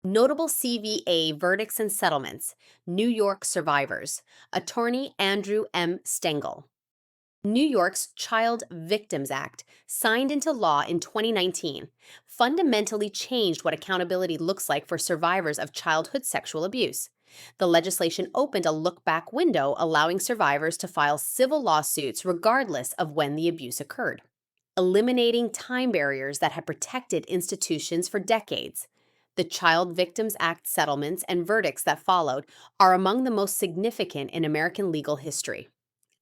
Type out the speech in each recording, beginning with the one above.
Notable CVA verdicts and settlements. New York survivors. Attorney Andrew M. Stengel. New York's Child Victims Act, signed into law in 2019, fundamentally changed what accountability looks like for survivors of childhood sexual abuse. The legislation opened a look back window, allowing survivors to file civil lawsuits regardless of when the abuse occurred, eliminating time barriers that had protected institutions for decades. The Child Victims Act settlements and verdicts that followed are among the most significant in American legal history.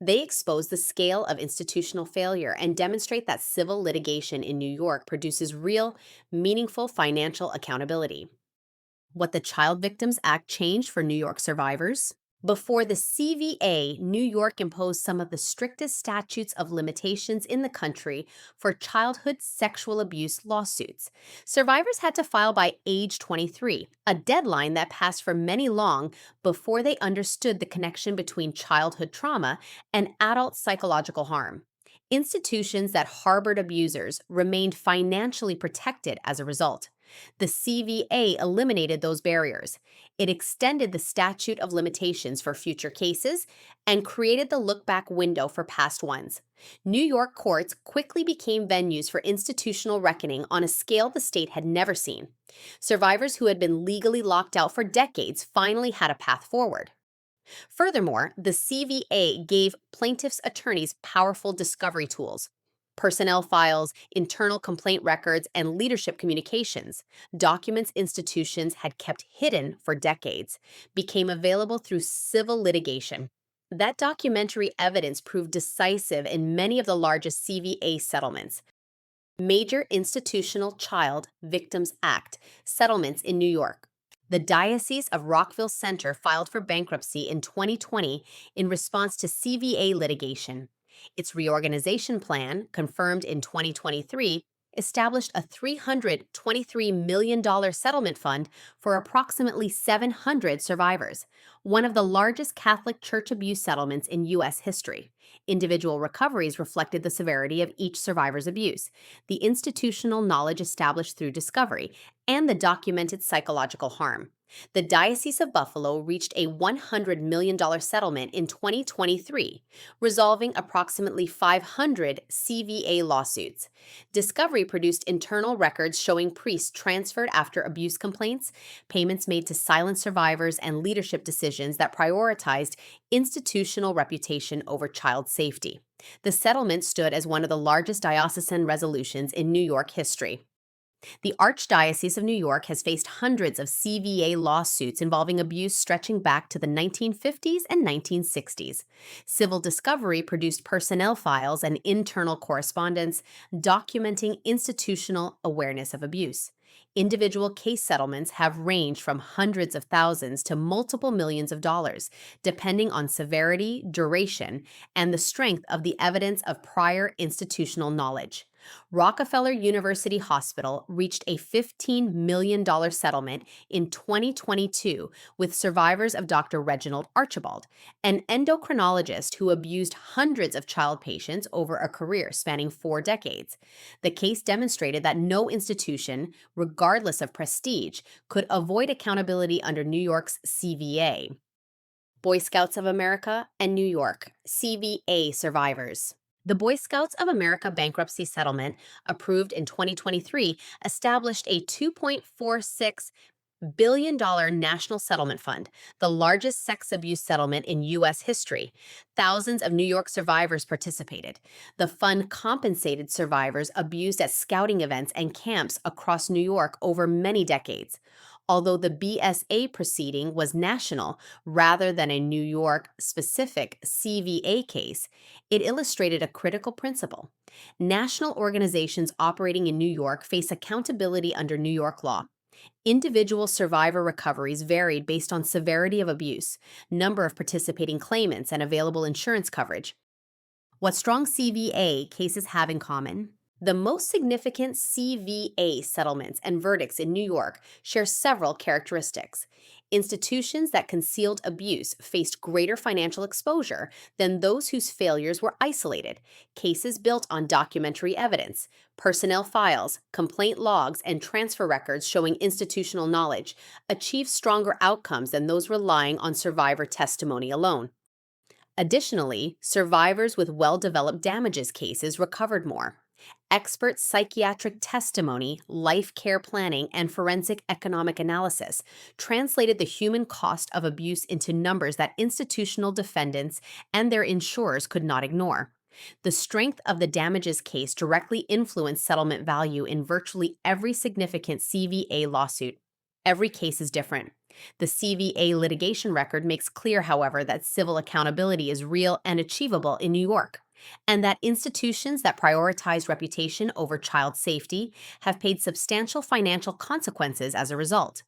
They expose the scale of institutional failure and demonstrate that civil litigation in New York produces real, meaningful financial accountability. What the Child Victims Act changed for New York survivors? Before the CVA, New York imposed some of the strictest statutes of limitations in the country for childhood sexual abuse lawsuits. Survivors had to file by age 23, a deadline that passed for many long before they understood the connection between childhood trauma and adult psychological harm. Institutions that harbored abusers remained financially protected as a result. The CVA eliminated those barriers. It extended the statute of limitations for future cases and created the look back window for past ones. New York courts quickly became venues for institutional reckoning on a scale the state had never seen. Survivors who had been legally locked out for decades finally had a path forward. Furthermore, the CVA gave plaintiffs' attorneys powerful discovery tools. Personnel files, internal complaint records, and leadership communications, documents institutions had kept hidden for decades, became available through civil litigation. That documentary evidence proved decisive in many of the largest CVA settlements. Major Institutional Child Victims Act settlements in New York. The Diocese of Rockville Centre filed for bankruptcy in 2020 in response to CVA litigation. Its reorganization plan, confirmed in 2023, established a $323 million settlement fund for approximately 700 survivors, one of the largest Catholic church abuse settlements in U.S. history. Individual recoveries reflected the severity of each survivor's abuse, the institutional knowledge established through discovery, and the documented psychological harm. The Diocese of Buffalo reached a $100 million settlement in 2023, resolving approximately 500 CVA lawsuits. Discovery produced internal records showing priests transferred after abuse complaints, payments made to silent survivors, and leadership decisions that prioritized institutional reputation over child safety. The settlement stood as one of the largest diocesan resolutions in New York history. The Archdiocese of New York has faced hundreds of CVA lawsuits involving abuse stretching back to the 1950s and 1960s. Civil discovery produced personnel files and internal correspondence documenting institutional awareness of abuse. Individual case settlements have ranged from hundreds of thousands to multiple millions of dollars, depending on severity, duration, and the strength of the evidence of prior institutional knowledge. Rockefeller University Hospital reached a $15 million settlement in 2022 with survivors of Dr. Reginald Archibald, an endocrinologist who abused hundreds of child patients over a career spanning 4 decades. The case demonstrated that no institution, regardless of prestige, could avoid accountability under New York's CVA. Boy Scouts of America and New York, CVA survivors. The Boy Scouts of America bankruptcy settlement, approved in 2023, established a $2.46 billion national settlement fund, the largest sex abuse settlement in U.S. history. Thousands of New York survivors participated. The fund compensated survivors abused at scouting events and camps across New York over many decades. Although the BSA proceeding was national rather than a New York-specific CVA case, it illustrated a critical principle. National organizations operating in New York face accountability under New York law. Individual survivor recoveries varied based on severity of abuse, number of participating claimants, and available insurance coverage. What strong CVA cases have in common? The most significant CVA settlements and verdicts in New York share several characteristics. Institutions that concealed abuse faced greater financial exposure than those whose failures were isolated. Cases built on documentary evidence, personnel files, complaint logs, and transfer records showing institutional knowledge achieved stronger outcomes than those relying on survivor testimony alone. Additionally, survivors with well-developed damages cases recovered more. Expert psychiatric testimony, life care planning, and forensic economic analysis translated the human cost of abuse into numbers that institutional defendants and their insurers could not ignore. The strength of the damages case directly influenced settlement value in virtually every significant CVA lawsuit. Every case is different. The CVA litigation record makes clear, however, that civil accountability is real and achievable in New York, and that institutions that prioritize reputation over child safety have paid substantial financial consequences as a result.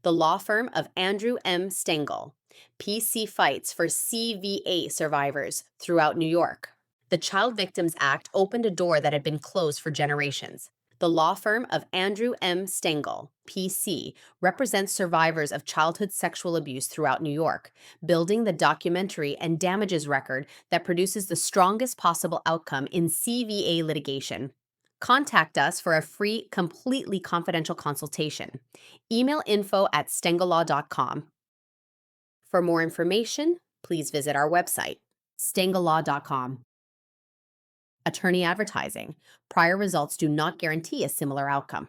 The law firm of Andrew M. Stengel, PC fights for CVA survivors throughout New York. The Child Victims Act opened a door that had been closed for generations. The law firm of Andrew M. Stengel, PC, represents survivors of childhood sexual abuse throughout New York, building the documentary and damages record that produces the strongest possible outcome in CVA litigation. Contact us for a free, completely confidential consultation. Email info@stengellaw.com. For more information, please visit our website, stengellaw.com. Attorney advertising. Prior results do not guarantee a similar outcome.